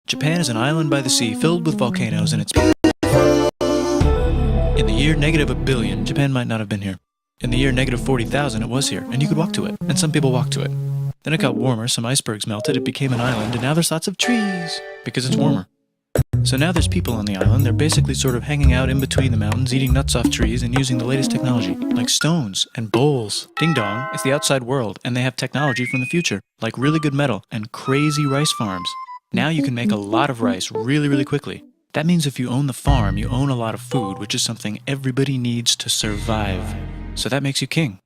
Japan is an island by the sea filled with volcanoes and it's in the year -1 billion, Japan might not have been here. In the year -40,000, it was here, and you could walk to it, and some people walked to it. Then it got warmer, some icebergs melted, it became an island, and now there's lots of trees, because it's warmer. So now there's people on the island, they're basically sort of hanging out in between the mountains, eating nuts off trees, and using the latest technology, like stones and bowls. Ding dong, it's the outside world, and they have technology from the future, like really good metal and crazy rice farms. Now you can make a lot of rice really, really quickly. That means if you own the farm, you own a lot of food, which is something everybody needs to survive. So that makes you king.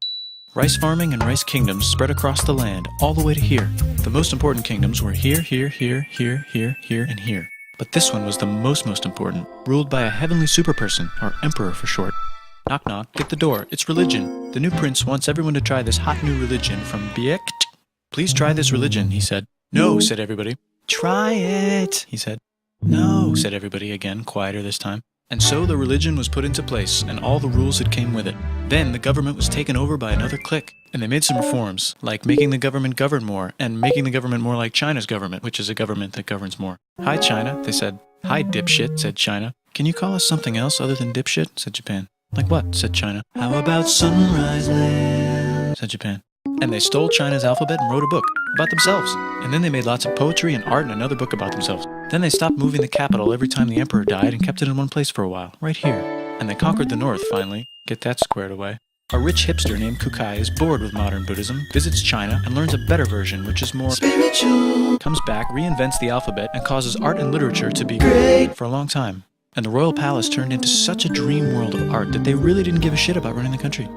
Rice farming and rice kingdoms spread across the land, all the way to here. The most important kingdoms were here, here, here, here, here, here, and here. But this one was the most important, ruled by a heavenly superperson, or emperor for short. Knock knock, get the door, it's religion. The new prince wants everyone to try this hot new religion from Biekt. Please try this religion, he said. No, said everybody. Try it, he said. No, said everybody again, quieter this time. And so the religion was put into place, and all the rules that came with it. Then the government was taken over by another clique, and they made some reforms, like making the government govern more, and making the government more like China's government, which is a government that governs more. Hi, China, they said. Hi, dipshit, said China. Can you call us something else other than dipshit, said Japan. Like what, said China. How about Sunrise Land, said Japan. And they stole China's alphabet and wrote a book about themselves. And then they made lots of poetry and art and another book about themselves. Then they stopped moving the capital every time the emperor died and kept it in one place for a while, right here. And they conquered the north, finally. Get that squared away. A rich hipster named Kukai is bored with modern Buddhism, visits China, and learns a better version, which is more spiritual. Comes back, reinvents the alphabet, and causes art and literature to be great for a long time. And the royal palace turned into such a dream world of art that they really didn't give a shit about running the country.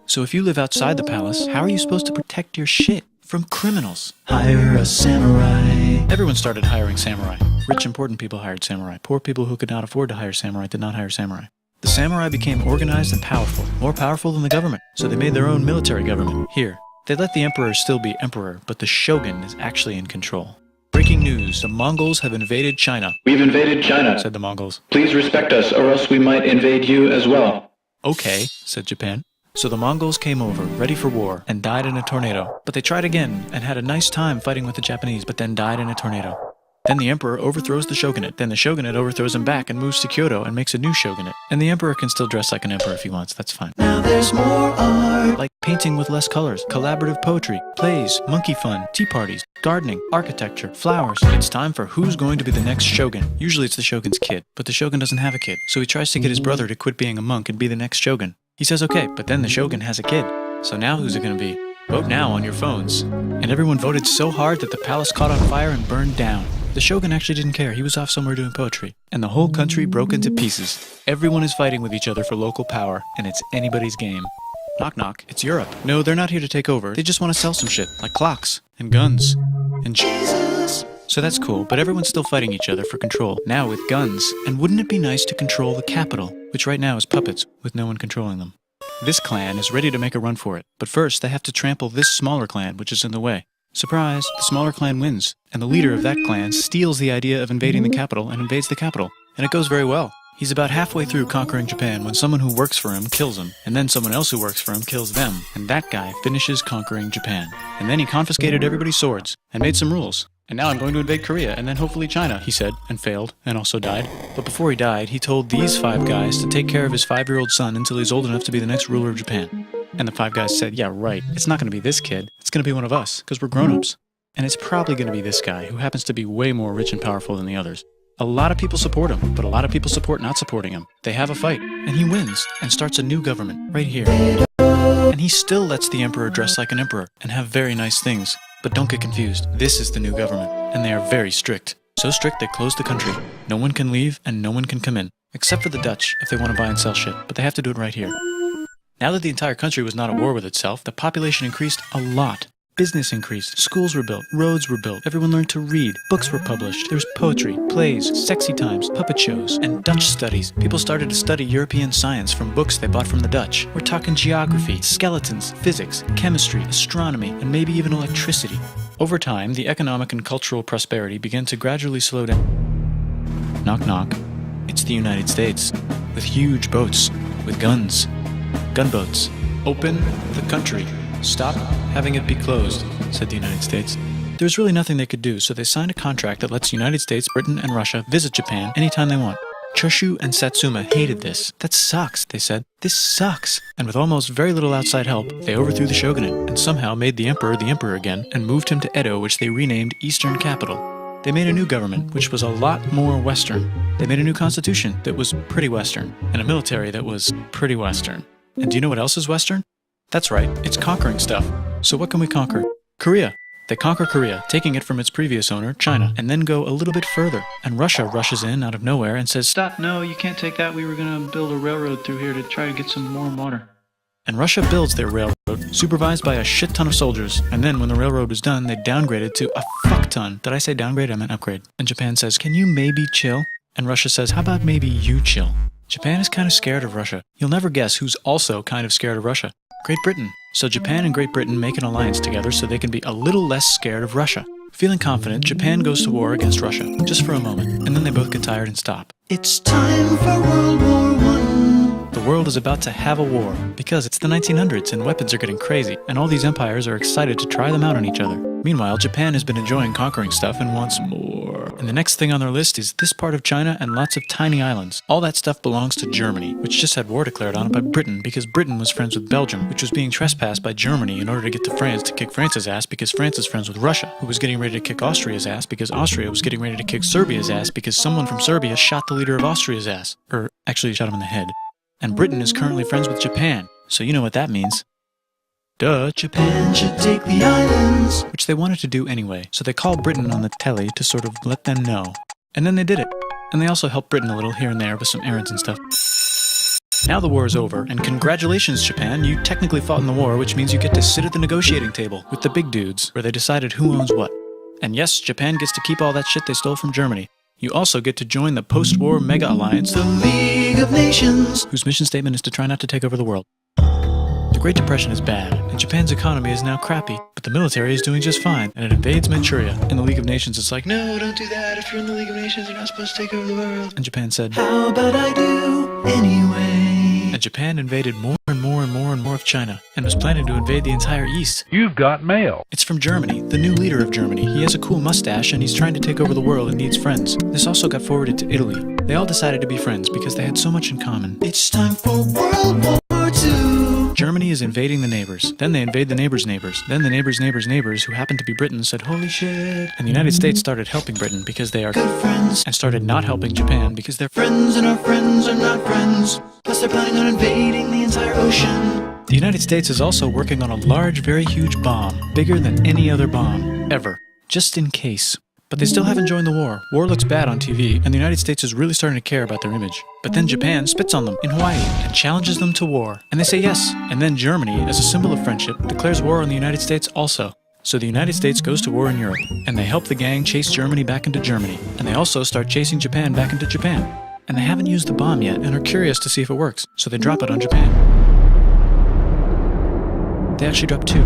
So if you live outside the palace, how are you supposed to protect your shit from criminals? Hire a samurai. Everyone started hiring samurai. Rich, important people hired samurai. Poor people who could not afford to hire samurai did not hire samurai. The samurai became organized and powerful, more powerful than the government. So they made their own military government. Here, they let the emperor still be emperor, but the shogun is actually in control. Breaking news, the Mongols have invaded China. We've invaded China, said the Mongols. Please respect us, or else we might invade you as well. Okay, said Japan. So the Mongols came over, ready for war, and died in a tornado. But they tried again, and had a nice time fighting with the Japanese, but then died in a tornado. Then the emperor overthrows the shogunate. Then the shogunate overthrows him back and moves to Kyoto and makes a new shogunate. And the emperor can still dress like an emperor if he wants, that's fine. Now there's more art. Like painting with less colors, collaborative poetry, plays, monkey fun, tea parties, gardening, architecture, flowers. It's time for who's going to be the next shogun. Usually it's the shogun's kid, but the shogun doesn't have a kid. So he tries to get his brother to quit being a monk and be the next shogun. He says okay, but then the shogun has a kid. So now who's it going to be? Vote now on your phones. And everyone voted so hard that the palace caught on fire and burned down. The shogun actually didn't care, he was off somewhere doing poetry. And the whole country broke into pieces. Everyone is fighting with each other for local power, and it's anybody's game. Knock knock, it's Europe. No, they're not here to take over, they just want to sell some shit, like clocks, and guns, and Jesus. So that's cool, but everyone's still fighting each other for control, now with guns. And wouldn't it be nice to control the capital, which right now is puppets, with no one controlling them. This clan is ready to make a run for it, but first they have to trample this smaller clan, which is in the way. Surprise, the smaller clan wins, and the leader of that clan steals the idea of invading the capital and invades the capital. And it goes very well. He's about halfway through conquering Japan when someone who works for him kills him, and then someone else who works for him kills them, and that guy finishes conquering Japan. And then he confiscated everybody's swords, and made some rules. And now I'm going to invade Korea, and then hopefully China, he said, and failed, and also died. But before he died, he told these 5 guys to take care of his 5-year-old son until he's old enough to be the next ruler of Japan. And the 5 guys said, yeah, right, it's not going to be this kid, it's going to be one of us, because we're grown-ups. And it's probably going to be this guy, who happens to be way more rich and powerful than the others. A lot of people support him, but a lot of people support not supporting him. They have a fight, and he wins, and starts a new government, right here. And he still lets the emperor dress like an emperor, and have very nice things. But don't get confused, this is the new government, and they are very strict. So strict they closed the country. No one can leave, and no one can come in. Except for the Dutch, if they want to buy and sell shit, but they have to do it right here. Now that the entire country was not at war with itself, the population increased a lot. Business increased, schools were built, roads were built, everyone learned to read, books were published, there was poetry, plays, sexy times, puppet shows, and Dutch studies. People started to study European science from books they bought from the Dutch. We're talking geography, skeletons, physics, chemistry, astronomy, and maybe even electricity. Over time, the economic and cultural prosperity began to gradually slow down. Knock knock. It's the United States, with huge boats, with guns. Gunboats. Open the country. Stop having it be closed, said the United States. There was really nothing they could do, so they signed a contract that lets the United States, Britain, and Russia visit Japan anytime they want. Choshu and Satsuma hated this. That sucks, they said. This sucks. And with almost very little outside help, they overthrew the shogunate and somehow made the emperor again and moved him to Edo, which they renamed Eastern Capital. They made a new government, which was a lot more Western. They made a new constitution that was pretty Western, and a military that was pretty Western. And do you know what else is Western? That's right, it's conquering stuff. So what can we conquer? Korea. They conquer Korea, taking it from its previous owner, China, and then go a little bit further. And Russia rushes in out of nowhere and says, "Stop, no, you can't take that. We were going to build a railroad through here to try to get some warm water." And Russia builds their railroad, supervised by a shit ton of soldiers. And then when the railroad was done, they downgraded to a fuck ton. Did I say downgrade? I meant upgrade. And Japan says, "Can you maybe chill?" And Russia says, "How about maybe you chill?" Japan is kind of scared of Russia. You'll never guess who's also kind of scared of Russia. Great Britain. So Japan and Great Britain make an alliance together so they can be a little less scared of Russia. Feeling confident, Japan goes to war against Russia, just for a moment, and then they both get tired and stop. It's time for World War I. The world is about to have a war, because it's the 1900s and weapons are getting crazy, and all these empires are excited to try them out on each other. Meanwhile, Japan has been enjoying conquering stuff and wants more. And the next thing on their list is this part of China and lots of tiny islands. All that stuff belongs to Germany, which just had war declared on it by Britain because Britain was friends with Belgium, which was being trespassed by Germany in order to get to France to kick France's ass because France is friends with Russia, who was getting ready to kick Austria's ass because Austria was getting ready to kick Serbia's ass because someone from Serbia shot the leader of Austria's ass. Or actually shot him in the head. And Britain is currently friends with Japan, so you know what that means. Duh. Japan should take the islands. Which they wanted to do anyway, so they called Britain on the telly to sort of let them know. And then they did it. And they also helped Britain a little here and there with some errands and stuff. Now the war is over, and congratulations, Japan, you technically fought in the war, which means you get to sit at the negotiating table with the big dudes, where they decided who owns what. And yes, Japan gets to keep all that shit they stole from Germany. You also get to join the post-war mega alliance, The League of Nations. whose mission statement is to try not to take over the world. The Great Depression is bad, and Japan's economy is now crappy, but the military is doing just fine, and it invades Manchuria. In the League of Nations, it's like, "No, don't do that. If you're in the League of Nations, you're not supposed to take over the world." And Japan said, How about I do anyway? and Japan invaded more and more and more and more of China, and was planning to invade the entire East. You've got mail. It's from Germany, the new leader of Germany. He has a cool mustache, and he's trying to take over the world and needs friends. This also got forwarded to Italy. They all decided to be friends because they had so much in common. It's time for World War II. Germany is invading the neighbors. Then they invade the neighbors' neighbors. Then the neighbors' neighbors' neighbors, who happened to be Britain, said, "Holy shit." And the United States started helping Britain because they are Good friends. and started not helping Japan because they're Friends and our friends are not friends. Plus they're planning on invading the entire ocean. The United States is also working on a large, very huge bomb, bigger than any other bomb, ever, just in case. But they still haven't joined the war. War looks bad on TV, and the United States is really starting to care about their image. But then Japan spits on them in Hawaii and challenges them to war. And they say yes. And then Germany, as a symbol of friendship, declares war on the United States also. So the United States goes to war in Europe, and they help the gang chase Germany back into Germany. And they also start chasing Japan back into Japan. And they haven't used the bomb yet and are curious to see if it works, so they drop it on Japan. They actually drop two.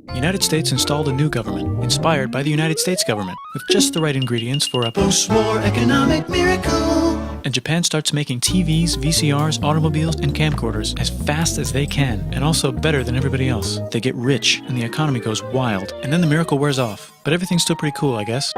The United States installed a new government, inspired by the United States government, with just the right ingredients for a Post-war economic miracle. And Japan starts making TVs, VCRs, automobiles, and camcorders as fast as they can, and also better than everybody else. They get rich, and the economy goes wild, and then the miracle wears off. But everything's still pretty cool, I guess.